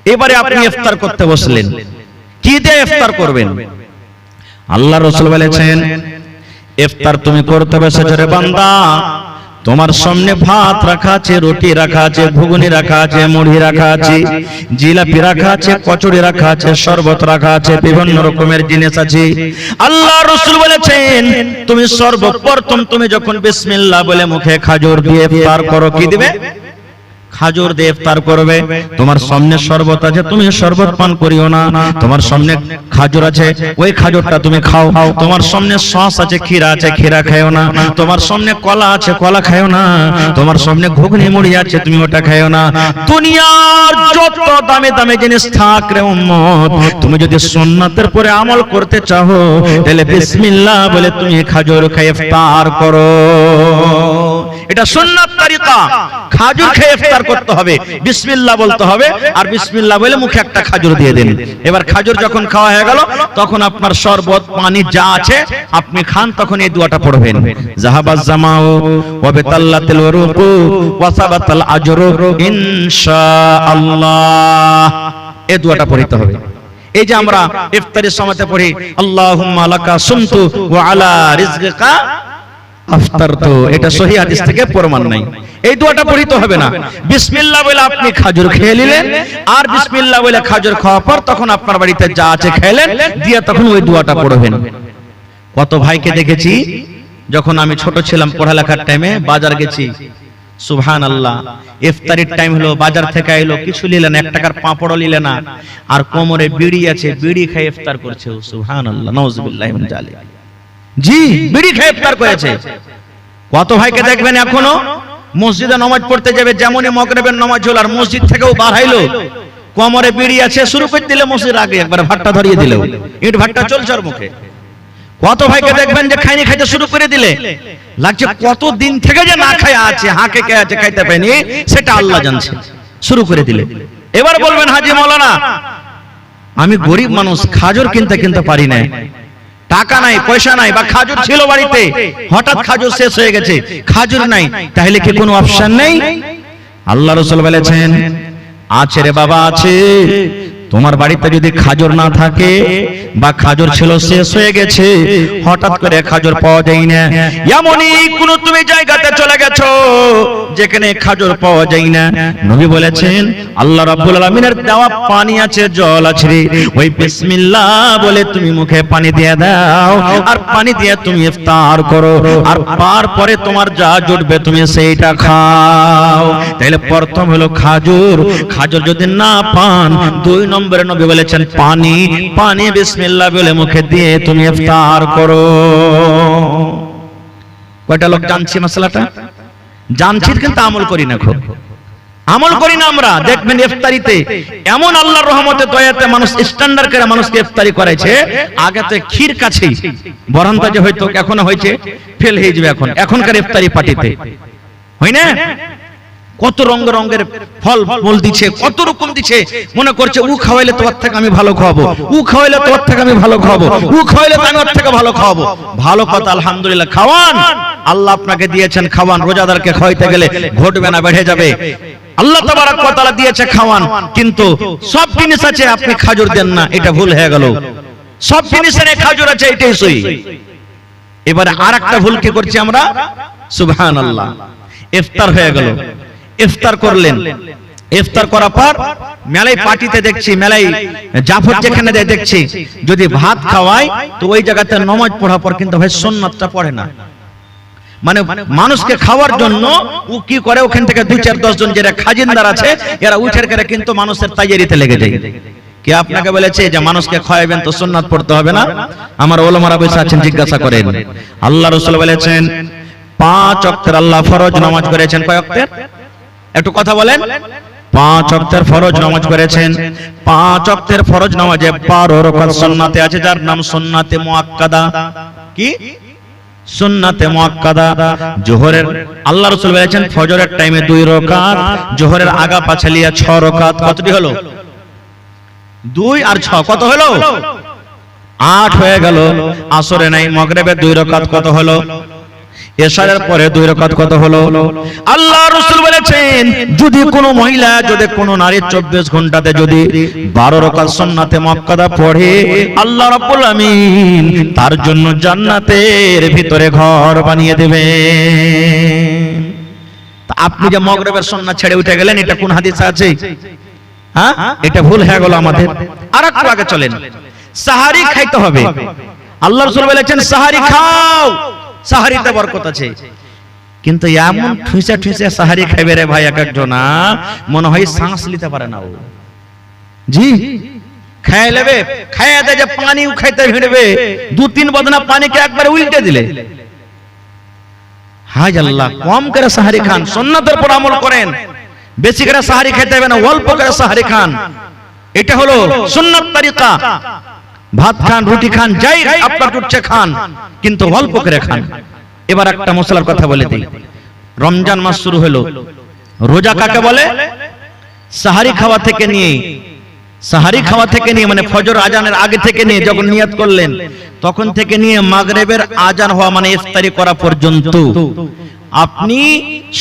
এবারে আপনি ইফতার করতে বসলেন, কি দিয়ে ইফতার করবেন? আল্লাহ রাসূল বলেছেন, ইফতার তুমি করতে বসেছো রে বান্দা, তোমার সামনে ভাত রাখা আছে, রুটি রাখা আছে, ঘুগনি রাখা আছে, মুড়ি রাখা আছে, জিলাপি রাখা আছে, কচুরি রাখা আছে, শরবত রাখা আছে, বিভিন্ন রকমের জিনিস আছে। আল্লাহ রাসূল বলেছেন, তুমি সর্বপ্রথম তুমি যখন বিসমিল্লাহ বলে মুখে খাজুর দিয়ে ইফতার করো, কি দিবে? খাজুর দিয়ে ইফতার করবে। তোমার সামনে শরবত আছে, তুমি শরবত পান করিও না। তোমার সামনে খাজুর আছে, ওই খাজুরটা তুমি খাও। তোমার সামনে সস আছে, ক্ষীরা আছে, ক্ষীরা খাও না। তোমার সামনে কলা আছে, কলা খাও না। তোমার সামনে ঘুগনি মুড়ি আছে, তুমি ওটা খাও না। দুনিয়ার যত দামে দামে জিনিস থাক রে উম্মত, তুমি যদি সুন্নাতের পরে আমল করতে চাও, তাহলে বিসমিল্লাহ বলে তুমি খাজুর খেয়ে ইফতার করো। এটা সুন্নাত তরিকা। খাজুর খেয়ে ইফতার করতে হবে, বিসমিল্লাহ বলতে হবে, আর বিসমিল্লাহ বলে মুখে একটা খাজুর দিয়ে দিন। এবার খাজুর যখন খাওয়া হয়ে গেল, তখন আপনার শরবত পানি যা আছে আপনি খান, তখন এই দোয়াটা পড়বেন, যাহাবাজ জামাউ ওয়া বিতাল্লাতিল উরুকু ওয়া সাবাতাল আজরু ইনশাআল্লাহ। এই দোয়াটা পড়তে হবে। এই যে আমরা ইফতারের সময়তে পড়ি, আল্লাহুম্মা লাকা সুমতু ওয়া আলা রিজকিকা আফতারতু, এটা সহিহ হাদিস থেকে প্রমাণ নাই। এই দোয়াটা পড়তে হবে না। বিসমিল্লাহ বলে আপনি খাজুর খেয়ে নিলেন, আর বিসমিল্লাহ বলে খাজুর খাওয়ার পর তখন আপনার বাড়িতে যা আছে খেলেন, দিয়ে তখন ওই দোয়াটা পড়বেন। কত ভাইকে দেখেছি, যখন আমি ছোট ছিলাম পড়ালেখার টাইমে বাজার গেছি, সুবহানাল্লাহ, ইফতারির টাইম হলো, বাজার থেকে আইলো, কিছু নিলেন, 1 টাকার পাঁপড়ও নিলেন না, আর কোমরে বিড়ি আছে, বিড়ি খেয়ে ইফতার করছে। সুবহানাল্লাহ, নাউযুবিল্লাহি মিন যালিক। জি, বিড়ি খেয়ে ইফতার করেছে। কত ভাইকে দেখবেন এখনো মসজিদে নামাজ পড়তে যাবে, যেমনই মাগরিবের নামাজ হলো আর মসজিদ থেকেও বার হইলো, কোমরে বিড়ি আছে, শুরু করে দিলে মসজিদ আগে একবার ভাট্টা ধরিয়ে দিল, ইট ভাট্টা চলছে ওর মুখে। কত ভাইকে দেখবেন যে খাইনি খাইতে শুরু করে দিলে, লাগছে কত দিন থেকে যে না খায় আছে, হাঁকে কে আছে, খাইতে পায়নি, সেটা আল্লাহ জানছে, শুরু করে দিলে। এবার বলবেন, হাজি মাওলানা আমি গরিব মানুষ, খাজুর কিনতে পারি না, টাকা নাই, পয়সা নাই, বা খাজুর ছিল বাড়িতে, হঠাৎ খাজুর শেষ হয়ে গেছে, খাজুর নাই, তাহলে কি কোনো অপশন নেই? আল্লাহ রাসূল বলেছেন, আছে রে বাবা, আছে। তোমার বাড়িতে যদি খাজুর না থাকে, বা খাজুর ছিল শেষ হয়ে গেছে, হঠাৎ করে খাজুর পাওয়া যায় না, এমনই কোন তুমি জায়গাতে চলে গেছো যেখানে খাজুর পাওয়া যায় না, নবী বলেছেন আল্লাহ রাব্বুল আলামিনের দেওয়া পানি আছে, জল আছে, ওই বিসমিল্লাহ বলে তুমি মুখে পানি দিয়ে দাও, আর পানি দিয়ে তুমি ইফতার করো, আর তারপরে তোমার যা জুটবে তুমি সেইটা খাও। তাহলে প্রথম হলো খাজুর, খাজুর যদি না পান, 2 নম্বরে নবী বলেছেন পানি, পানি বিসমিল্লাহ বলে মুখে দিয়ে তুমি ইফতার করো। কয়টা লোক জানছি মশলাটা? জানছি, কিন্তু আমল করি না, খুব আমল করি না আমরা। দেখবেন ইফতারিতে এমন আল্লাহর রহমতে দয়াতে মানুষ স্ট্যান্ডার্ড করে মানুষকে ইফতারি করেছে, আগে তো ক্ষীর কাছেই বরান্তা যে হয়তো এখনো হয়েছে, ফেল হয়ে যাবে এখনকার ইফতারি পার্টিতে, হয় না? কত রঙ রঙের ফল ফল দিচ্ছে, কত রকম দিচ্ছে, মনে করছে ও খাওয়াইলে তোর থেকে আমি ভালো খাওয়াবো, ও খাওয়াইলে তোর থেকে আমি ভালো খাওয়াবো, ও খাওয়াইলে আমি ওর থেকে ভালো খাওয়াবো। ভালো কথা, আলহামদুলিল্লাহ, খাওয়ান, আল্লাহ আপনাকে দিয়েছেন, খাওয়ান। রোজাদারকে খাওয়াইতে গেলে ঘটবে না, বেড়ে যাবে। আল্লাহ তাবারক ওয়া তাআলা দিয়েছে, খাওয়ান, কিন্তু সব জিনিস আছে, আপনি খাজুর দেন না, এটা ভুল হয়ে গেল। সব জিনিসের খাজুর আছে, এটাই সহি। এবারে আরেকটা ভুল কি করছি আমরা, সুবহানাল্লাহ, ইফতার হয়ে গেল, ইফতার করলেন, ইফতার করার পর মেলাই পার্টিতে দেখছি, মেলাই জাফর যেখানে দেখছি, যদি ভাত খাওয়ায় তো ওই জায়গাতে নামাজ পড়ার পর কিন্তু ভাই সুন্নাতটা পড়ে না। মানে মানুষকে খাওয়ার জন্য ও কি করে, ওখান থেকে 2-4-10 জন যারা খাজিনদার আছে, এরা উঠের করে কিন্তু মানুষের তাইয়ারিতে লেগে যায়। কে আপনাকে বলেছে যে মানুষকে খাওয়াবেন তো সুন্নাত পড়তে হবে না? আমার ওলামারা বসে আছেন, জিজ্ঞাসা করেন। আল্লাহ রাসূল বলেছেন 5 ওয়াক্তের আল্লাহ ফরজ নামাজ করেছেন। কয় ওয়াক্তের? একটু কথা বলেন। 5 ওয়াক্তের ফরজ নামাজ করেছেন। 5 ওয়াক্তের ফরজ নামাজে 12 রাকাত সুন্নাতে আছে, যার নাম সুন্নাতে মুআক্কাদা। কি? সুন্নাতে মুআক্কাদা। যোহরের আল্লাহ রাসূল বলেছেন ফজরের টাইমে 2 রাকাত, যোহরের আগা পাছালিয়া 6 রাকাত। কতটি হলো? 2 আর 6 কত হলো? 8 হয়ে গেল। আসরে নাই, মাগরিবে 2 রাকাত, কত হলো? এশারের পরে 2 রাকাত কত হলো? আল্লাহ রাসূল বলেছেন যদি কোনো মহিলা যদি কোনো নারী 24 ঘন্টাতে যদি 12 রাকাত সুন্নাতে মুআক্কাদা পড়ে আল্লাহ রাব্বুল আমিন তার জন্য জান্নাতের ভিতরে ঘর বানিয়ে দেবেন। তা আপনি যে মাগরিবের সুন্নাত ছেড়ে উঠে গেলেন এটা কোন হাদিসে আছে? হ্যাঁ, এটা ভুল হয়ে গেল আমাদের। আরেকটু আগে চলেন, সাহারি খাইতে হবে। আল্লাহ রাসূল বলেছেন সাহারি খাও, সাহারিতে বরকত আছে। কিন্তু এমন ঠুসে ঠুসে সাহারি খাইবে রে ভাই এক একজন, মনে হয় শ্বাস নিতে পারে না ও। জি খাই লেবে, খাইয়া দে যে পানি খাইতে ভিড়বে, 2-3 বদনা পানিকে একবারে উল্টে দিলে। হায় আল্লাহ, কম করে সাহারি খান, সুন্নাতের উপর আমল করেন। বেশি করে সাহারি খেতে হবে না, অল্প করে সাহারি খান। এটা হলো সুন্নাত তরিকা। ভাত খান, রুটি খান, যাই আপনার উঠছে খান, কিন্তু অল্প করে খান। এবার একটা মশলার কথা বলে দিই। রমজান মাস শুরু হলো, রোজা কাকে বলে? সাহারি খাওয়া থেকে নিয়ে, সাহারি খাওয়া থেকে নিয়ে মানে ফজর আজানের আগে থেকে নিয়ে যখন নিয়ত করলেন তখন থেকে নিয়ে মাগরিবের আজান হওয়া মানে ইফতারি করা পর্যন্ত আপনি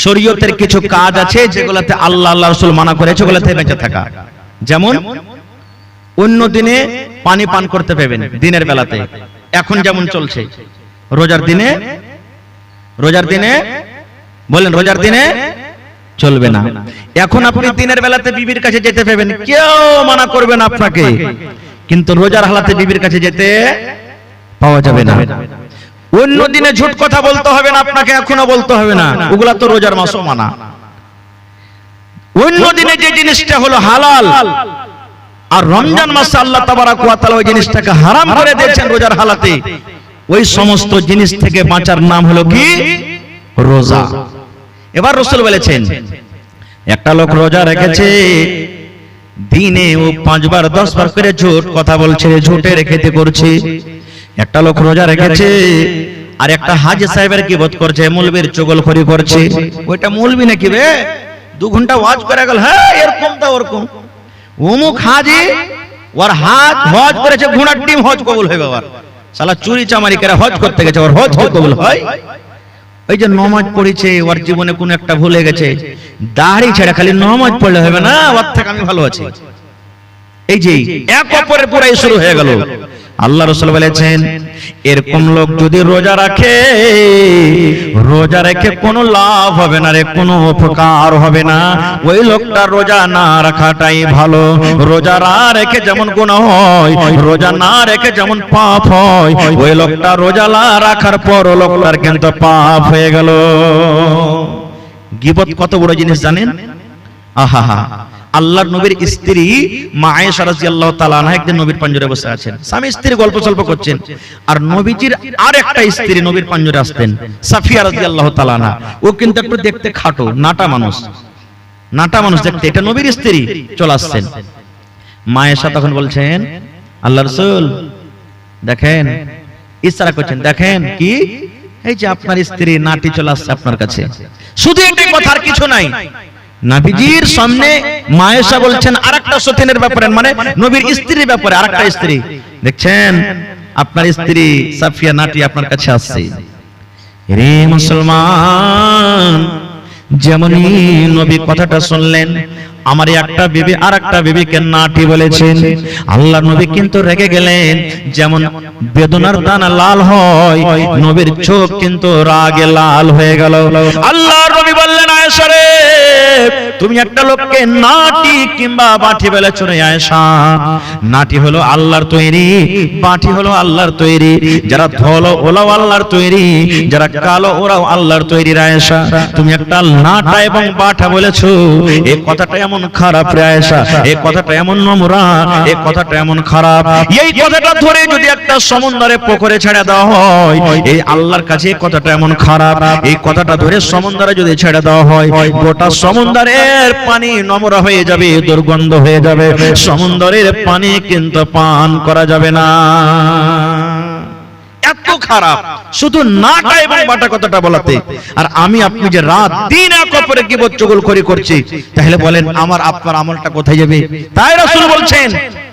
শরীয়তের কিছু কাজ আছে যেগুলোতে আল্লাহ রাসূল মানা করেছে, ওগুলোতে বেঁচে থাকা। যেমন অন্য দিনে পানি পান করতে পাবেন দিনের বেলাতে, এখন যেমন চলছে। রোজার দিনে বলেন রোজার দিনে চলবে না। এখন আপনি দিনের বেলাতে বিবির কাছে যেতে পাবেন, কেউ মানা করবে না আপনাকে, কিন্তু রোজার হালাতে বিবির কাছে যেতে পাওয়া যাবে না। অন্য দিনে ঝুট কথা বলতে হবে না আপনাকে, এখনো বলতে হবে না, ওগুলা তো রোজার মাসও মানা। অন্য দিনে যে জিনিসটা হলো হালাল, আর রমজান মাসে আল্লাহ তাবারাক ওয়া তাআলা ওই জিনিসটাকে হারাম করে দিয়েছেন রোজার হালাতে, ওই সমস্ত জিনিস থেকে বাঁচার নাম হলো কি? রোজা। এবার রাসূল বলেছেন একটা লোক রোজা রেখেছে, দিনে ও 5 বার 10 বার করে ঝুট কথা বলছে, ঝুটে রেখেতে করছে। একটা লোক রোজা রেখেছে আর একটা হাজী সাহেবের গীবত করছে, মৌলবীর চুগলখড়ি করছে। ওইটা মৌলবী নাকি বে, 2 ঘন্টা ওয়াজ করে গেল, হ্যাঁ এরকম তা ওরকম। অমুক হাজী ওর হাত হজ করেছে, ঘোড়ার ডিম হজ কবুল হয়ে গেল। শালা চুরি চামারি করে হজ করতে গেছে, ওর হজ কবুল হয়? ওই যে নামাজ পড়েছে, ওর জীবনে কোন একটা ভুলে গেছে, দাড়ি ছেড়ে খালি নামাজ পড়লে হবে না, ওর থেকে আমি ভালো আছি। এই যে এক অপরের পুরাই শুরু হয়ে গেল। আল্লাহ রাসূল বলেছেন এরকম লোক যদি রোজা রাখে, রোজা রেখে কোনো লাভ হবে না রে, কোনো উপকার হবে না। ওই লোকটা রোজা না রাখাটাই ভালো। রোজা না রেখে যেমন গুনাহ হয়, রোজা না রেখে যেমন পাপ হয়, ওই লোকটা রোজা না রাখার পর লোকটার কিন্তু পাপ হয়ে গেল। গীবত কত বড় জিনিস জানেন? আহা, আল্লাহর নবীর স্ত্রী মা আয়েশা রাদিয়াল্লাহু তাআলা আনহা একদিন নবীর পাঞ্জরে বসে আছেন, স্বামী স্ত্রী গল্প সল্প করছেন, আর নবীজির আরেকটা স্ত্রী নবীর পাঞ্জরে আসতেন, সাফিয়া রাদিয়াল্লাহু তাআলা আনহা। ও কিন্তু একটু দেখতে খাটো, নাটা মানুষ দেখতে, এটা নবীর স্ত্রী চলে আসছেন। মা আয়েশা তখন বলছেন আল্লাহর রাসূল দেখেন, ইশারা করছেন, দেখেন কি এই যে আপনার স্ত্রী নাটি চলে আসছে আপনার কাছে। শুধু এটাই কথা, আর কিছু নাই। নবীজির সামনে মা আয়েশা বলছেন আরেকটা সতীনের ব্যাপারে, মানে নবীর স্ত্রীর ব্যাপারে আরেকটা স্ত্রী, দেখছেন আপনার স্ত্রী সাফিয়া নাটি আপনার কাছে আসছে। রে মুসলমান, যেমনই নবী কথাটা শুনলেন, আমার একটা বিবি আর একটা বিবিকে নাটি বলেছেন, আল্লাহ নবী কিন্তু রেগে গেলেন। যেমন বেদনার দানা লাল হয়, নবীর চোখ কিন্তু রাগে লাল হয়ে গেল। আল্লাহ নবী বললেন আয়েশা রে, তুমি একটা লোককে নাটি কিংবা বাটি বলেছো রে আয়েশা। নাটি হলো আল্লাহর তৈরি, বাটি হলো আল্লাহর তৈরি। যারা ধলো ওরাও আল্লাহর তৈরি, যারা কালো ওরাও আল্লাহর তৈরি। আয়েশা তুমি একটা নাটা এবং বাটা বলেছো, এই কথাটা এমন খারাপ রে আয়েশা, এই কথাটা এমন নোংরা, এই কথাটা এমন খারাপ। এই কথাটা ধরে যদি একটা সমুদ্রে পুকুরে ছেড়ে দেওয়া হয়, এই আল্লাহর কাছে এই কথাটা এমন খারাপ। এই কথাটা ধরে সমুদ্রে যদি ছেড়ে দেওয়া হয়, গোটা সমুদ্রের পানি নোংরা হয়ে যাবে, দুর্গন্ধ হয়ে যাবে, সমুদ্রের পানি কিন্তু পান করা যাবে না। এত খারাপ শুধু নাটা এবং বাটা কথাটা বলাতে। আর আমি আপনি যে রাত দিন এক অপরের গীবত চুগলখড়ি করছি, তাহলে বলেন আমার আপনার আমলটা কোথায় যাবে? তাই রাসূল বলছেন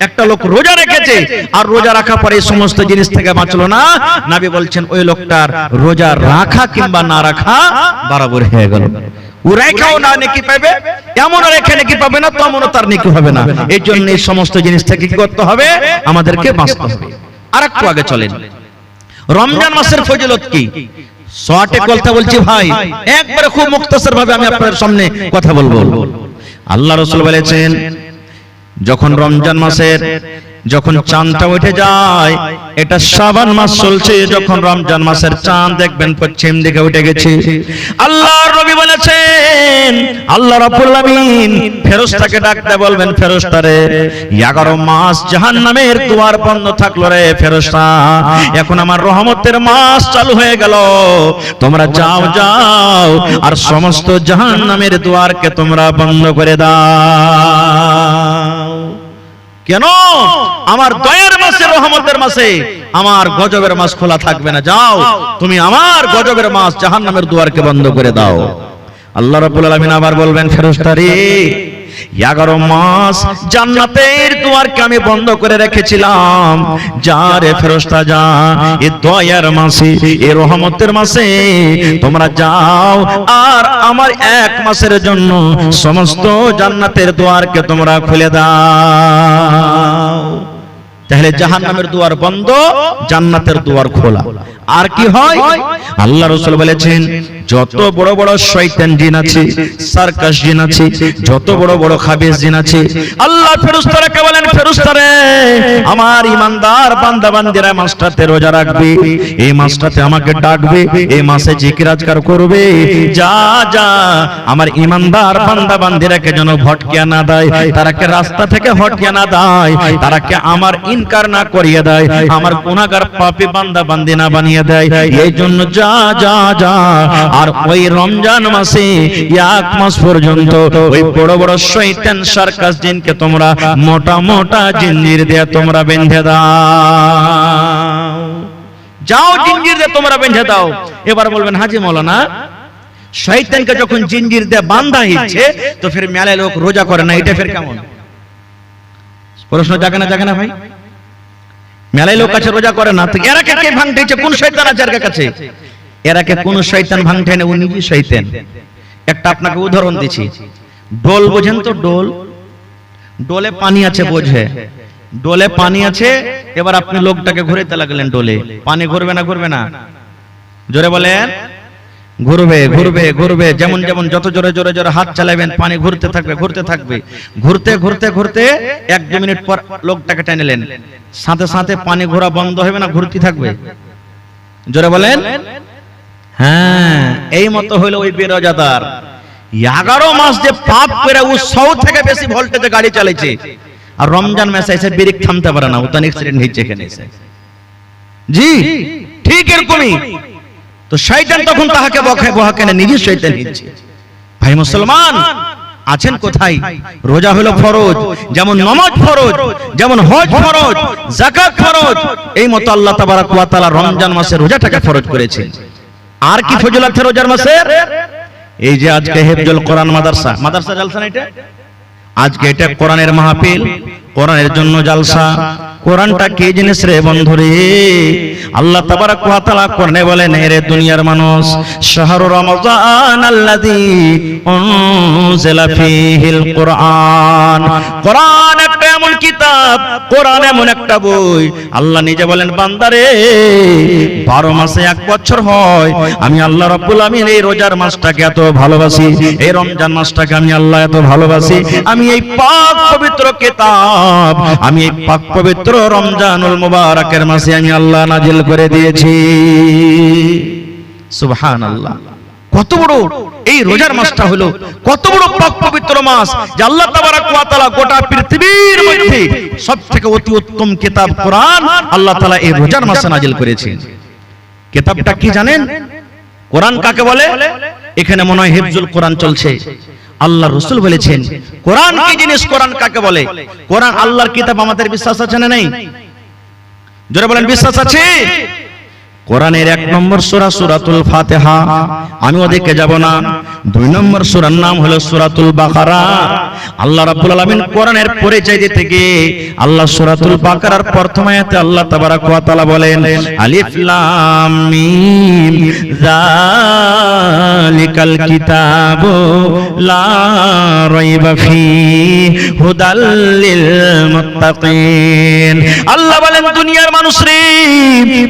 একটা লোক রোজা রেখেছে আর রোজা রাখার পরে এই সমস্ত জিনিস থেকে বাঁচলো না, নবী বলছেন ওই লোকটার রোজা রাখা কিংবা না রাখা বরাবর হয়ে গেল। ও রেখাও না নেকি পাবে, এমন রেখে নেকি পাবে না, তেমনও তার নেকি হবে না। এই জন্য এই সমস্ত জিনিস থেকে কি করতে হবে, আমাদেরকে বাঁচতে হবে। আর একটু আগে চলেন, রমজান মাসের ফজিলত কি শর্টে কথা বলছি ভাই, একবারে খুব মুখতাসার ভাবে আমি আপনাদের সামনে কথা বলবো। আল্লাহ রাসূল বলেছেন যখন রমজান মাসের যখন চাঁদটা উঠে যায়, এটা শাবান মাস চলছে, যখন রমজান মাসের চাঁদ দেখবেন পশ্চিম দিকে উঠে গেছে, আল্লাহর নবী বলেছেন আল্লাহ রাব্বুল আলামিন ফেরেশতাকে ডাকতে বলবেন, ফেরেশতারে 11 মাস জাহান্নামের দুয়ার বন্ধ থাকলো রে ফেরেশতা, এখন আমার রহমতের মাস চালু হয়ে গেল, তোমরা যাও যাও আর সমস্ত জাহান্নামের দুয়ারকে তোমরা বন্ধ করে দাও। কেন? আমার দয়ার মাসে, রহমতের মাসে আমার গজবের মাস খোলা থাকবে না, যাও তুমি আমার গজবের মাস জাহান্নামের দুয়ারকে বন্ধ করে দাও। আল্লাহ রাব্বুল আলামিন আবার বলবেন, ফেরেশতারে 11 মাস জান্নাতের দুয়ারকে আমি বন্ধ করে রেখেছিলাম, যা রে ফেরেশতা যা, এই দয়ার মাসে, এই রহমতের মাসে তোমরা যাও আর আমার 1 মাসের জন্য সমস্ত জান্নাতের দুয়ারকে তোমরা খুলে দাও। তাহলে জাহান্নামের দুয়ার বন্ধ, জান্নাতের দুয়ার খোলা। আর কি হয়? আল্লাহ রাসূল বলেছেন যত বড় বড় শয়তান জিন আছে, সার্কাস জিন আছে, যত বড় বড় খাবিস জিন আছে, আল্লাহ ফেরেশতাকে বলেন, ফেরেশতারে আমার ঈমানদার বান্দা বান্দীরা মাসটাতে রোজা রাখবে, এই মাসটাতে আমাকে ডাকবে, এই মাসে জিকির আজকার করবে, যা যা আমার ঈমানদার বান্দা বান্দীরাকে যেন ভটকিয়া না দেয়, তারাকে রাস্তা থেকে হটিয়ে না দেয়, তারাকে আমার ইনকার না করিয়ে দেয়, আমার গুনাহগার পাপী বান্দা বান্দী না বানিয়ে দেয়। এই জন্য যা যা যা আর ওই রমজান মাসে 1 মাস পর্যন্ত ওই বড় বড় শয়তান সার্কাস জিনকে তোমরা মোটা মোটা জিঞ্জির দিয়ে তোমরা বেঁধে দাও, যাও জিঞ্জির দিয়ে তোমরা বেঁধে দাও। এবার বলবেন হাজী মাওলানা শয়তানকে যখন জিঞ্জির দিয়ে বাঁধা হচ্ছে তো ফির মেলায় লোক রোজা করে না, এটা ফির কেমন? প্রশ্ন জাগে না, জাগে না ভাই? মেলায় লোক আছে রোজা করে না, তো এরাকে কে ভাঙতেছে? কোন শয়তান আছে এর কাছে? এরাকে কোন শয়তান ভাঙতে না, ও নিজে শয়তান। একটা আপনাকে উদাহরণ দিচ্ছি, ডোল বোঝেন তো? ডোল, ডোলে পানি আছে বোঝে, ডোলে পানি আছে, এবার আপনি লোকটাকে ঘুরাইতে লাগলেন ডোলে, পানি ঘুরবে না? ঘুরবে না? জোরে বলেন। ঘুরবে ঘুরবে ঘুরবে, যেমন যেমন যত জোরে জোরে জোরে হাত চালাবেন পানি ঘুরতে থাকবে ঘুরতে থাকবে, ঘুরতে ঘুরতে ঘুরতে 1-2 মিনিট পর লোকটাকে টেনেলেন, সাথে সাথে পানি ঘোরা বন্ধ হবে না, ঘুরতে থাকবে? জোরে বলেন। হ্যাঁ, এই মতো হইলো ওই বেরোজাদার 11 মাস যে পাপ করে ও 100 থেকে বেশি ভোল্টেজে গাড়ি চালাইছে, আর রমজান মাসে এসে ব্রেক থামতে পারে না, ওটা অ্যাক্সিডেন্ট হয়েছে এখানে এসে। জি ঠিক এরকমই তো শয়তান তখন তাহাকে বহাকে না, নিজে শয়তান হচ্ছে। ভাই মুসলমান আছেন কোথায়? রোজা হলো ফরজ, যেমন নামাজ ফরজ, যেমন হজ ফরজ, যাকাত ফরজ, এই মতো আল্লাহ তাবারক ওয়া তাআলা রমজান মাসে রোজাটাকে ফরজ করেছেন। আর কি ফজিলত আছে রোজার মাসের? এই যে আজকে হিফজুল কোরআন মাদ্রাসা, মাদ্রাসা জালসা না এটা, আজকে এটা কোরআনের মাহফিল, কোরআনের জন্য জালসা। কোরআনটা কি জিনিস রে বন্ধুরে? আল্লাহ তাবারক ওয়া তাআলা কোরআনে বলেন, হে দুনিয়ার মানুষ, শাহরু রমাযান আল্লাযী উনজিলা ফীহিল কোরআন। কোরআন একটা এমন কিতাব, কোরআন এমন একটা বই, আল্লাহ নিজে বলেন বান্দারে 12 মাসে 1 বছর হয়, আমি আল্লাহ রাব্বুল আমিন এই রোজার মাসটাকে এত ভালোবাসি, এই রমজান মাসটাকে আমি আল্লাহ এত ভালোবাসি, আমি এই পাক পবিত্র কিতাব, আমি এই পাক পবিত্র রমজানুল মুবারকের মাসে আমি আল্লাহ নাজিল করে দিয়েছি। সুবহানাল্লাহ। কত বড় এই রোজার মাসটা হলো, কত বড় পাক পবিত্র মাস যে আল্লাহ তাবারক ওয়া তাআলা গোটা পৃথিবীর মধ্যে সবথেকে অতি উত্তম কিতাব কোরআন আল্লাহ তাআলা এই রোজার মাসে নাজিল করেছেন। কিতাবটা কি জানেন? কোরআন কাকে বলে? এখানে মনে হয় হিফজুল কোরআন চলছে। আল্লাহ রাসূল বলেছেন কোরআন কি জিনিস, কোরআন কাকে বলে? কোরআন আল্লাহর কিতাব, আমাদের বিশ্বাস আছে না নেই? জোরে বলেন, বিশ্বাস আছে? কোরআনের 1 নম্বর সূরা সূরাতুল ফাতিহা, আমি ওদিকে যাব না। দুই নম্বর সূরার নাম হলো সূরাতুল বাকারা। আল্লাহ রাব্বুল আলামিন কোরআনের পরিচয় দিতে গিয়ে আল্লাহ সূরাতুল বাকারার প্রথম আয়াতে আল্লাহ তাবারাক ওয়া তাআলা বলেন আলিফ লাম মিম যালিকাল কিতাবু লা রাইবা ফীহি হুদাল লিল মুত্তাকিন। আল্লাহ বলেন দুনিয়ার মানুষ রে,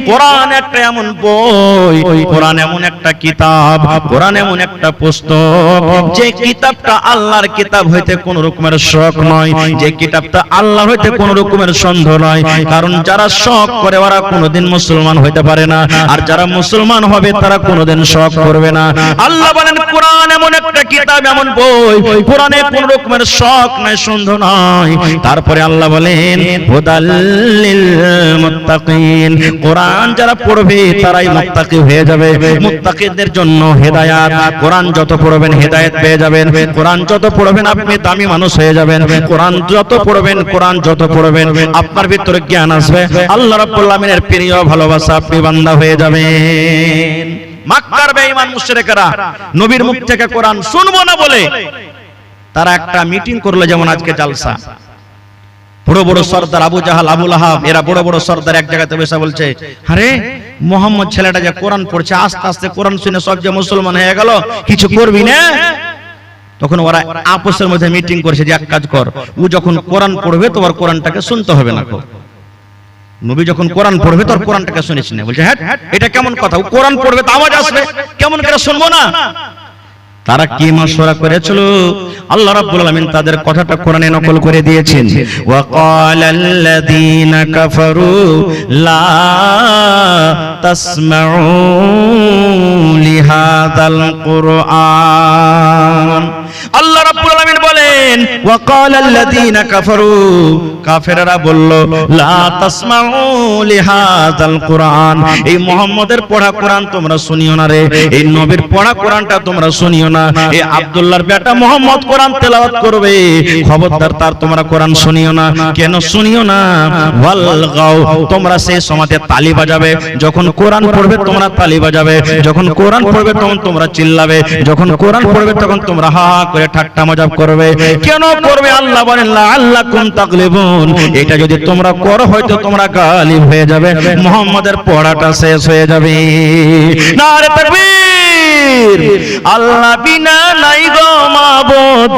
কোরআন একটা এমন বই, কোরআন এমন একটা কিতাব, কোরআন এমন একটা পুস্তক যে কিতাবটা আল্লাহর কিতাব হইতে কোন রকমের শক নয়, যে কিতাবটা আল্লাহ হইতে কোন রকমের সন্দেহ নয়। কারণ যারা শক করে ওরা কোনোদিন মুসলমান হইতে পারে না, আর যারা মুসলমান হবে তারা কোনোদিন শক করবে না। আল্লাহ বলেন কোরআন এমন একটা কিতাব, এমন বই, কোরআনে কোন রকমের শক নাই, সন্দেহ নাই। তারপরে আল্লাহ বলেন হুদাল লিল মুত্তাকিন, কোরআন যারা পড়বে তারাই মুত্তাকি হয়ে যাবে। মুত্তাকিদের জন্য হেদায়েত, কোরআন যত পড়বেন হেদায়েত পেয়ে যাবেন। কোরআন যত পড়বেন আপনি দামি মানুষ হয়ে যাবেন। কোরআন যত পড়বেন, কোরআন যত পড়বেন আপনার ভিতরে জ্ঞান আসবে। আল্লাহ রাব্বুল আমিনের প্রিয় ভালোবাসা আপনি বান্দা হয়ে যাবেন। মক্কার বেঈমান মুশরিকরা নবীর মুখ থেকে কোরআন শুনবো না বলে তারা একটা মিটিং করলো, যেমন আজকে জালসা। বড় বড় সর্দার আবু জাহাল, আবু লাহাব, এরা বড় বড় সর্দার এক জায়গাতে বসে বলছে, আরে মোহাম্মদ ছেলেটা যে কোরআন পড়ছে, আস্তে আস্তে কোরআন শুনে সব যে মুসলমান হয়ে গেল, কিছু করবি না? তখন ওরা আপসের মধ্যে মিটিং করেছে যে এক কাজ কর, ও যখন কোরআন পড়বে তোমার কোরআনটাকে শুনতে হবে না। নবী যখন কোরআন পড়বে তোর কোরআনটাকে শুনিস না। বলছে হ্যাঁ, এটা কেমন কথা? ও কোরআন পড়বে তো আওয়াজ আসবে, কেমন করে শুনবো না? তারা কি মাশওয়ারা করেছিল, আল্লাহ রাব্বুল আলামিন তাদের কথাটা কোরআনে নকল করে দিয়েছেন। ওয়া ক্বালাল্লাযীনা কাফারু লা তাসমাউ লিহাযাল কুরআন। আল্লাহ রাব্বুল আলামিন বলেন ওয়া ক্বালাল্লাযীনা কাফারু, কাফেররা বলল লা তাসমাউ লিহাযাল কুরআন, এই মুহাম্মাদের পড়া কোরআন তোমরা শুনিও না রে, এই নবীর পড়া কোরআনটা তোমরা শুনিও না। এই আব্দুল্লাহর বেটা মুহাম্মদ কোরআন তেলাওয়াত করবে, খবরদার তার তোমরা কোরআন শুনিও না। কেন শুনিও না? ওয়ালগাও, তোমরা সেই সময়তে তালি বাজাবে, যখন কোরআন পড়বে তোমরা তালি বাজাবে, যখন কোরআন পড়বে তখন তোমরা চিল্লাবে, যখন কোরআন পড়বে তখন তোমরা হা হা করে ঠাট্টা মজাক করবে। কেন করবে? আল্লাহ বলেন লাআল্লাকুম তাগলিবুন, এটা যদি তোমরা করো হয়তো তোমরা গালিব হয়ে যাবে, মুহাম্মাদের পড়াটা শেষ হয়ে যাবে। নারে তাকবীর! আল্লাহ বিনা নাই গো মাবুদ,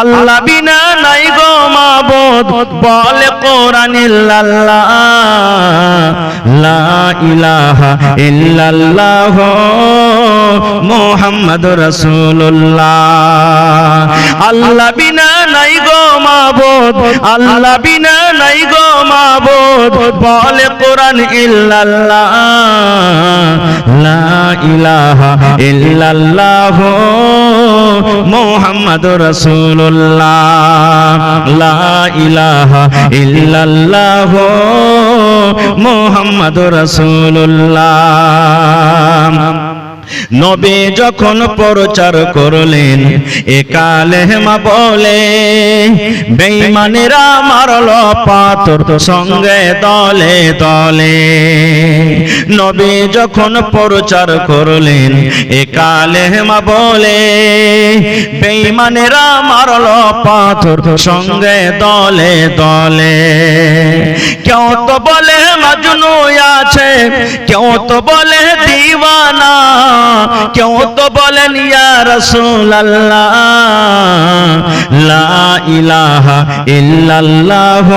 আল্লাহ বিনা নাই গো মাবুদ, বলে কোরআন ইল্লাল্লাহ, লা ইলাহা ইল্লাল্লাহ মুহাম্মাদুর রাসূলুল্লাহ। আল্লাহ বিনা নাই গো মাবুদ, আল্লাহ বিনা নাই গো মাবুদ, বলে কোরআন ইল্লাল্লাহ, লা ইলাহা ইল্লাল্লাহ মুহাম্মাদুর রাসূলুল্লাহ, লা ইলাহা ইল্লাল্লাহ মুহাম্মাদুর রাসূলুল্লাহ। নবী যখন প্রচার করলেন এ কালেমা বলে, বেঈমানেরা মারল পাথর সঙ্গে দলে দলে। নবী যখন প্রচার করলেন এ কালেমা বলে, বেঈমানেরা মারল পাথর সঙ্গে দলে দলে। কেউ তো বলে মাজনু আছে, কেউ তো বলে দিওয়ানা, কেউ তো বলেন ইয়া রাসূলুল্লাহ, লা ইলাহা ইল্লাল্লাহ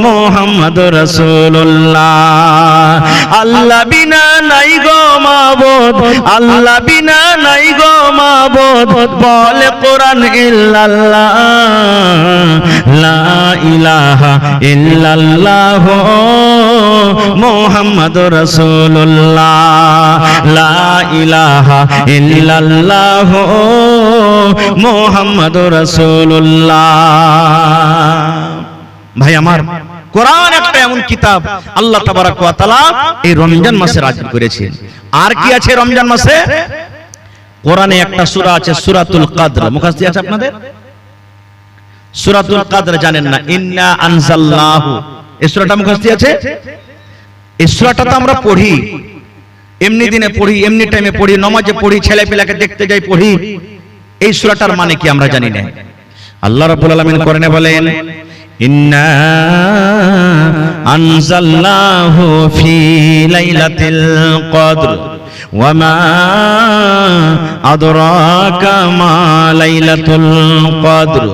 মুহাম্মাদুর রাসূলুল্লাহ। আল্লাহ বিনা নাই গো মাবুদ, আল্লাহ বিনা নাই গো মাবুদ, বলে কোরআন ইল্লাল্লাহ, লা ইলাহা ইল্লাল্লাহ মুহাম্মাদুর রাসূলুল্লাহ, লা ইলাহা ইল্লাল্লাহ মুহাম্মাদুর রাসূলুল্লাহ। ভাই আমার, কোরআন একটা এমন কিতাব আল্লাহ তাবারক ওয়া তাআলা এই রমজান মাসে নাযিল করেছেন। আর কি আছে রমজান মাসে? কোরআনে একটা সূরা আছে সূরাতুল কদর, মুখস্থ আছে আপনাদের? সূরাতুল কদর জানেন না? ইন্না আনজালনাহু, এই সূরাটা মুখস্থ আছে? এই সূরাটা তো আমরা পড়ি, এমনি দিনে পড়ি, এমনি টাইমে পড়ি, নামাজে পড়ি, ছেলে পেলাকে দেখতে যাই পড়ি, এই সূরাটার মানে কি আমরা জানি না। আল্লাহ রাব্বুল আলামিন কোরআনে বলেন, ইন্না আনজালনাহু ফি লাইলাতিল কদর ওয়া মা আদরাকা মা লাইলাতুল কদর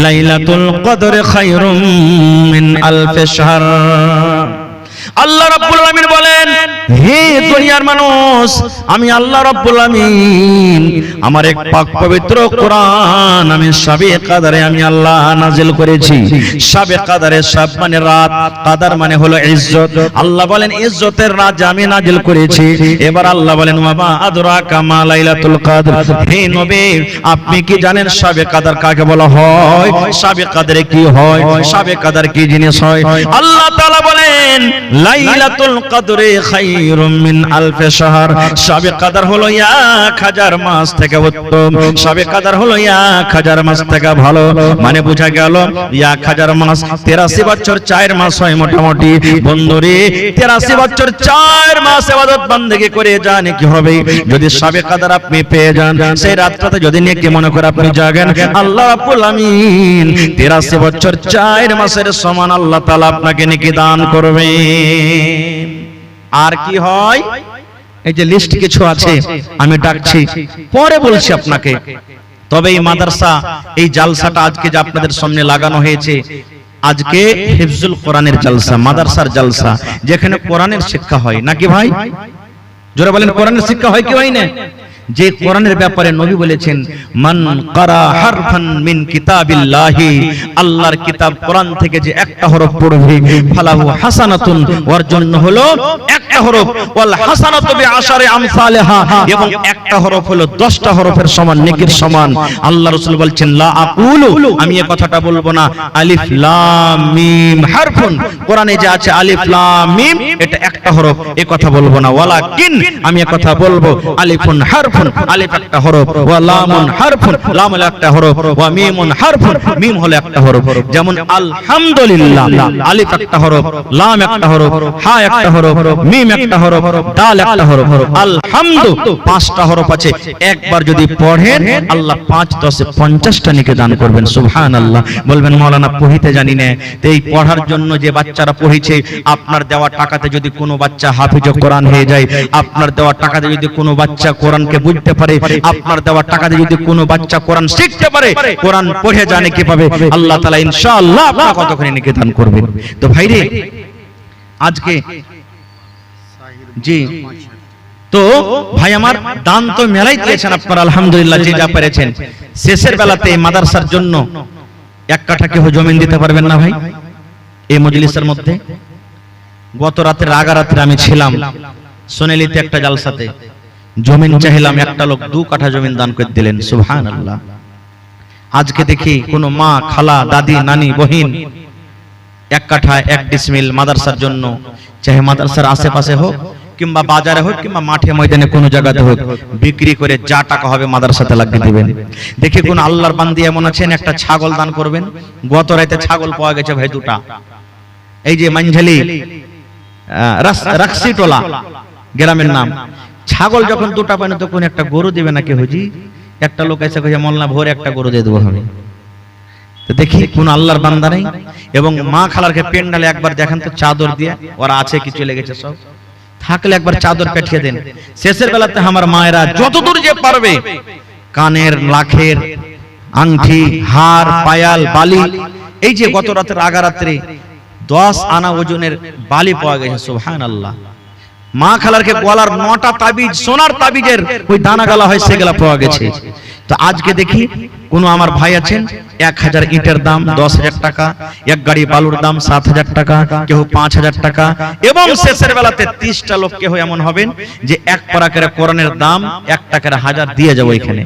লাইলাতুল কদর খায়রুম মিন আলফি শাহর। আল্লাহ রাব্বুল আলামিন বলেন, হে দুনিয়ার মানুষ, আমি আল্লাহ রাব্বুল আলামিন আমার এক পাক পবিত্র কোরআন আমি শাবে কাদরে আমি আল্লাহ নাজিল করেছি। শাবে কাদরে, শাব মানে রাত, কাদর মানে হলো ইজ্জত। আল্লাহ বলেন ইজ্জতের রাত আমি নাজিল করেছি। এবার আল্লাহ বলেন, ওয়া মা আদরাকা মা লাইলাতুল কদর, হে নবী আপনি কি জানেন শাবে কাদর কাকে বলা হয়? শাবে কাদরে কি হয়? শাবে কাদর কি জিনিস হয়? আল্লাহ তাআলা বলেন, লাইলাতুল কদরে খায়রুম মিন আলফি শাহর, শাবে কদর হলো 1000 মাস থেকে উত্তম, শাবে কদর হলো 1000 মাস থেকে ভালো। মানে বোঝা গেল 1000 মাস 83 বছর 4 মাস হয় মোটামুটি। বন্ধুরে 83 বছর 4 মাস ইবাদত বندگی করে জানে কি হবে যদি শাবে কদর আপনি পেয়ে যান। সেই রাতটাতে যদি নেকি মনে করে আপনি জাগেন, আল্লাহ রাব্বুল আমিন 83 বছর 4 মাসের সমান আল্লাহ তাআলা আপনাকে নেকি দান করবে। আর কি হয়? এই যে লিস্ট কিছু আছে আমি ডাকছি, পরে বলছি আপনাকে। তবে এই মাদ্রাসা, এই জালসাটা আজকে যে আপনাদের সামনে লাগানো হয়েছে, আজকে হিফজুল কোরআনের জালসা, মাদ্রাসার জালসা, যেখানে কোরআনের শিক্ষা হয় নাকি ভাই? জোরে বলেন, কোরআনের শিক্ষা হয় কি হয় না? যে কোরআনের ব্যাপারে নবী বলেছেন, মান কারা হারফান মিন কিতাবিল্লাহি, আল্লাহর কিতাব কোরআন থেকে যে একটা হরফ পড়বে, ফালাহু হাসানাতুন, ওর জন্য হলো একটা হরফ, ওয়াল হাসানাতু বিআশারি আমসালিহা, এবং একটা হরফ হলো 10টা হরফের সমান, নেকির সমান। আল্লাহ রাসূল বলছেন, লা আকুলু, আমি এই কথাটা বলবো না, আলিফ লাম মিম হারফুন, কোরআনে যে আছে আলিফ লাম মিম এটা একটা হরফ, এই কথা বলবো না, ওয়ালাকিন, আমি এই কথা বলবো আলিফুন হারফ, আলিফ একটা হরফ, ওয়া লামুন হারফুন, লাম হলো একটা হরফ, ওয়া মিমুন হারফুন, মিম হলো একটা হরফ। যেমন আলহামদুলিল্লাহ, আলিফ একটা হরফ, লাম একটা হরফ, হা একটা হরফ, মিম একটা হরফ, দাল একটা হরফ। আলহামদু 5টা হরফ আছে, একবার যদি পড়েন আল্লাহ 5 10 50টা নেকি দান করবেন। সুবহানাল্লাহ। বলবেন মাওলানা পড়িতে জানি না, তো এই পড়ার জন্য যে বাচ্চারা পড়িছে, আপনার দেওয়া টাকাতে যদি কোনো বাচ্চা হাফিজ কোরআন হয়ে যায়, আপনার দেওয়া টাকাতে যদি কোনো বাচ্চা কোরআনকে বুঝতে পারে, আপনার দেওয়া টাকাতে যদি কোনো বাচ্চা কোরআন শিখতে পারে, কোরআন পড়ে জানে কি পাবে, আল্লাহ তাআলা ইনশাআল্লাহ আপনাকে কতখানি নেকি দান করবেন। তো ভাইরে আজকে জি, তো ভাই আমার দান তো মেলাই দিয়েছেন আপনারা আলহামদুলিল্লাহ, যে যা পেরেছেন। শেষের বেলাতে মাদ্রাসার জন্য 1 কাঠা কেউ জমিন দিতে পারবেন না ভাই এই মজলিসের মধ্যে? গত রাতে রাগারাতে আমি ছিলাম সোনালিতে একটা জালসাতে, জমিন চাইলাম, একটা লোক 2 কাঠা জমিন দান করে দিলেন। সুবহানাল্লাহ। আজকে দেখি কোন মা, খালা, দাদি, নানি, বহিন 1 কাঠা 1 ডিসমিল মাদ্রাসার জন্য, চাহে মাদ্রাসার আশেপাশে হোক কিংবা বাজারে হোক কিংবা মাঠে ময়দানে কোনো জায়গাতে হোক, বিক্রি করে যা টাকা হবে মাদ্রাসাতে লাগিয়ে দিবেন। দেখি কোন আল্লাহর বান্দি এমন আছেন একটা ছাগল দান করবেন। গত রাতে ছাগল পাওয়া গেছে ভাই 2টা, এই যে মানঝালি রাকসিটোলা গ্রামের নাম। ছাগল যখন 2টা পায় না তখন একটা গরু দিবে নাকি হুজি? একটা লোক এসে কইছে মোল্লা ভোরে একটা গরু দিয়ে দেবো হবে। তো দেখি কোন আল্লাহর বান্দা নেই। এবং মা খালারকে পেন্ডালে একবার দেখেন তো চাদর দিয়ে, ওরা আছে কি চলে গেছে সব, থাকলে একবার চাদর পেঠিয়ে দেন। শেষের বেলাতে আমার মায়েরা যতদূর যে পারবে কানের, লাখের আংটি, হার, পায়াল, বালি, এই যে গত রাতের আগারাত্রে 10 আনা ওজনের বালি পাওয়া গেছে। সুবহানাল্লাহ। মা খালারকে গলার 9টা তাবিজ, সোনার তাবিজের ওই দানা গালা হয়, সেগুলা পাওয়া গেছে। তো আজকে দেখি কোন আমার ভাই আছেন 1000 ইটের দাম 10,000 টাকা, 1 গাড়ি বালুর দাম 7,000 টাকা, কেউ 5,000 টাকা, এবং শেষের বেলাতে 30টা লোক কেউ এমন হবেন যে 1 পারা করে কোরআনের দাম 1 টাকার 1000 দিয়ে যাবো এখানে।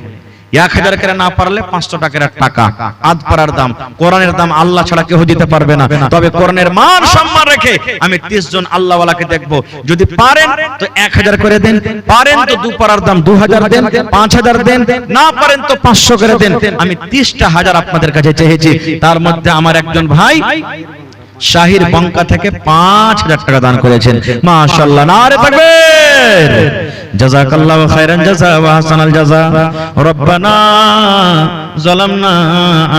1000 করে না পারলে 500 টাকার টাকা, আধ পারার দাম। কোরআনের দাম আল্লাহ ছাড়া কেউ দিতে পারবে না। তবে কোরআনের মান সম্মান রেখে আমি 30 জন আল্লাহওয়ালাকে দেখব, যদি পারেন তো 1000 করে দেন, পারেন তো 2 পারার দাম 2000 দেন, 5000 দেন, না পারেন তো 500 করে দেন। আমি 30টা হাজার আপনাদের কাছে চেয়েছি। তার মধ্যে আমার একজন ভাই শাহির বঙ্কা থেকে 5000 টাকা দান করেছেন। মাশাআল্লাহ, নারে তাকবীর। জাযাকাল্লাহু খাইরান জাযা ওয়া হাসানাল জাযা। রব্বানা যালামনা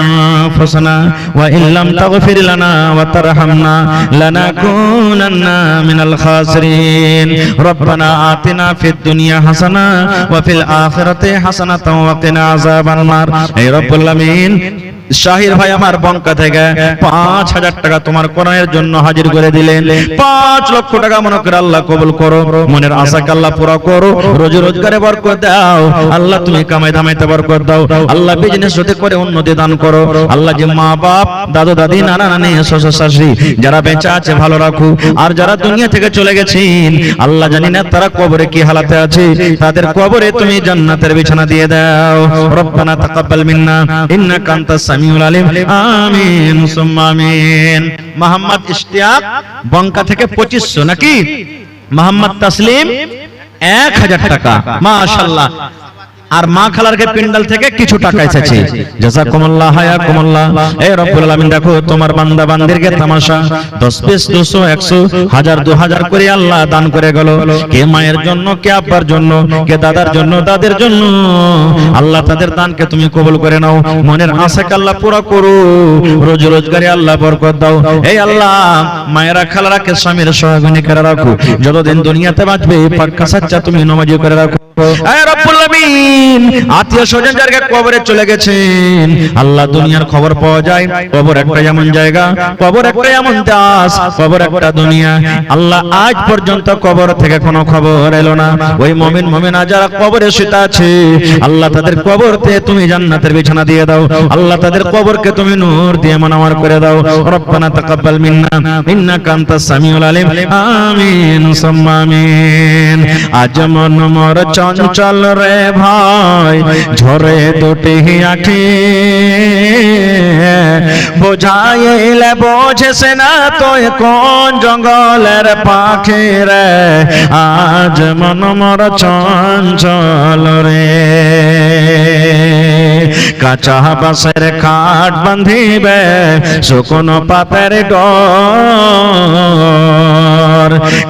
আনফুসানা ওয়া ইল্লাম তাগফির লানা ওয়া তারহামনা লানাকুনান্না মিনাল খাসিরিন। রব্বানা আতিনা ফিদ দুনিয়া হাসানা ওয়া ফিল আখিরাতি হাসানাতাও ওয়া কিনা আযাবান নার। হে রব্বুল আমিন, শাহির ভাই আমার বঙ্কা থেকে 5000 টাকা তোমার কোরআনের জন্য হাজির করে দিলেন। 5 লক্ষ টাকা মনে করে আল্লাহ কবুল করো, মনের আশাকে আল্লাহ পুরা করো, রোজি রোজগারে বরকত দাও আল্লাহ, তুমি কামাই ধামাইতে বরকত দাও আল্লাহ, বিজনেস হতে করে উন্নতি দান করো আল্লাহ। যে মা বাপ, দাদু দাদি, নানা নানি, শ্বশুর শাশুড়ি যারা বেঁচে আছে ভালো রাখো, আর যারা দুনিয়া থেকে চলে গেছেন আল্লাহ জানি না তারা কবরে কি হালাতে আছে, তাদের কবরে তুমি জান্নাতের বিছানা দিয়ে দাও। রব্বানা তাকাব্বাল মিন্না ইন্নাকা আনতাস সামিউল আলিম। আমিন সুম্মা আমিন। মোহাম্মদ ইশতিয়াক বঙ্কা থেকে 2500 নাকি? মোহাম্মদ তাসলিম 1000 টাকা, মাশাআল্লাহ। আর মা খালারকে পিন্ডাল থেকে কিছু টাকা এসেছে। জাযাকুমুল্লাহ হায়াকুমুল্লাহ। হে রব্বুল আলামিন, দেখো তোমার বান্দা বান্দিরকে তামাশা 10 20 200 100 1000 2000 করে আল্লাহ দান করে গেল। কে মায়ের জন্য, কে আব্বার জন্য, কে দাদার জন্য, দাদের জন্য। আল্লাহ তাদের দানকে তুমি কবুল করে নাও, মনের আশাকে আল্লাহ পুরা করো, রোজি রোজগারে আল্লাহ বরকত দাও। এই আল্লাহ, মায়েরা খালারাকে স্বামীর সহযোগী করে রাখো, যতদিন দুনিয়াতে বাঁচবে পাক্কা সাচ্চা তুমি নামাজি করে রাখো। হে রব্বুল আমিন, আত্মীয় স্বজন যারা কবরে চলে গেছেন আল্লাহ, দুনিয়ার খবর পাওয়া যায়, কবর একটা এমন জায়গা, কবর একটা এমন দাস, কবর একটা দুনিয়া। আল্লাহ আজ পর্যন্ত কবর থেকে কোনো খবর এলো না। ওই মুমিন মুমিনা যারা কবরে শুতে আছে আল্লাহ, তাদের কবরতে তুমি জান্নাতের বিছানা দিয়ে দাও আল্লাহ, তাদের কবরকে তুমি নূর দিয়ে মনোয়ার করে দাও। রব্বানা তাকাব্বাল মিন্না ইন্নাকা আনতাস সামিউল আলিম। আমিন সুম্মা আমিন। আজ মন মোর চঞ্চল রে ভাই, ঝরে দুটি আঁখি, বোঝাইলে বোঝেছে না তুই কোন জঙ্গলের পাখি রে, আজ মন মোর চঞ্চল রে। কাঁচা বাঁশের খাট বাঁধিবে শুকনো পাতের ডোর,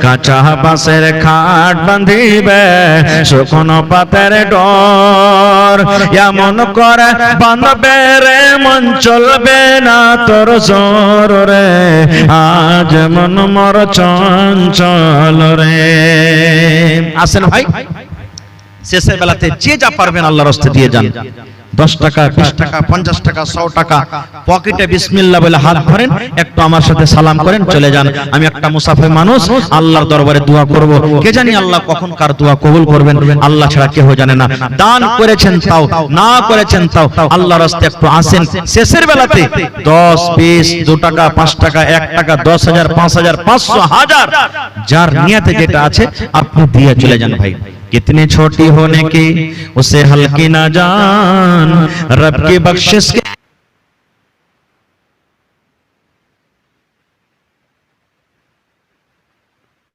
কাঁচা বাঁশের খাট বাঁধিবে শুকনো পাতের ডোর। এমন করে বাঁধবে রে মন চলবে না তোর জোর রে, আজ মন মোর চঞ্চল রে। আসেন ভাই, শেষের বেলাতে যে যা পারবেন আল্লাহর রাস্তে দিয়ে যান। 10 টাকা, 20 টাকা, 50 টাকা, 100 টাকা পকেটে বিসমিল্লাহ বলে হাত ভরেন, একটু আমার সাথে সালাম করেন, চলে যান। আমি একটা মুসাফির মানুষ, আল্লাহর দরবারে দোয়া করব, কে জানি আল্লাহ কখন কার দোয়া কবুল করবেন, আল্লাহ ছাড়া কেউ জানে না। দান করেছেন তাও, না করেছেন তাও, আল্লাহর রাস্তায় একটু আসেন। শেষের বেলাতে 10 20 2 টাকা, 5 টাকা, 1 টাকা, 10,000 5,000 500 1000 যার নিয়তে যেটা আছে আপনি দিয়ে চলে যান ভাই। कितनी छोटी होने की उसे हल्की ना जान, रब की बख्शिश के